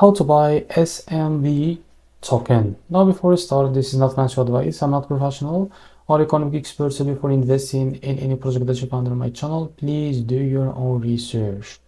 how to buy SMB token. Now before we start, this is not financial advice. I'm not professional or economic expert, so before investing in any project that you found on my channel, please do your own research.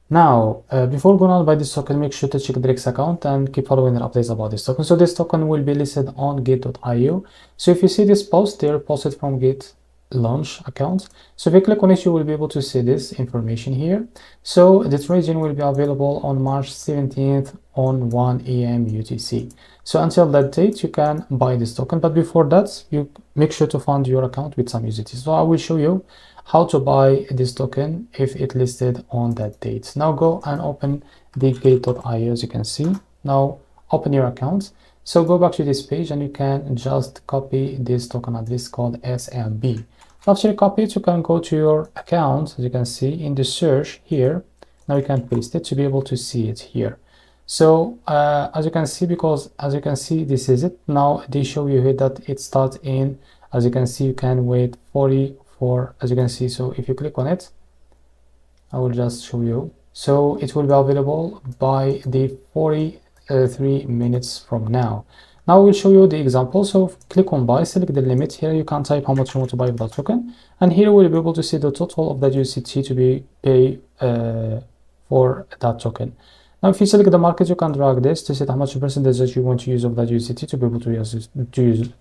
Now, before going on by this token, make sure to check the Rex account and keep following the updates about this token. So this token will be listed on gate.io. So if you see this post, they're posted from Gate launch account. So if you click on it, you will be able to see this information here. So the trading will be available on March 17th on 1 a.m. UTC. So until that date, you can buy this token. But before that, you make sure to fund your account with some USDT. So I will show you how to buy this token if it listed on that date. Now go and open the gate.io, as you can see. Now open your account. So go back to this page and you can just copy this token address called SMB. After you copy it, you can go to your account, as you can see in the search here. Now you can paste it to be able to see it here. So as you can see, because as you can see, this is it. Now they show you here that it starts in, as you can see, you can wait 44, as you can see. So if you click on it, I will just show you. So it will be available by the 43 minutes from now. Now we'll show you the example. So click on buy, select the limit. Here you can type how much you want to buy of that token, and here we'll be able to see the total of that USDT to be paid for that token. Now if you select the market, you can drag this to set how much percentage that you want to use of that USDT to be able to use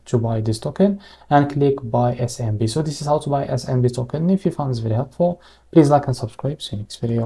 to buy this token, and click buy SMB. So this is how to buy SMB token. If you found this very helpful, please like and subscribe. See you next video.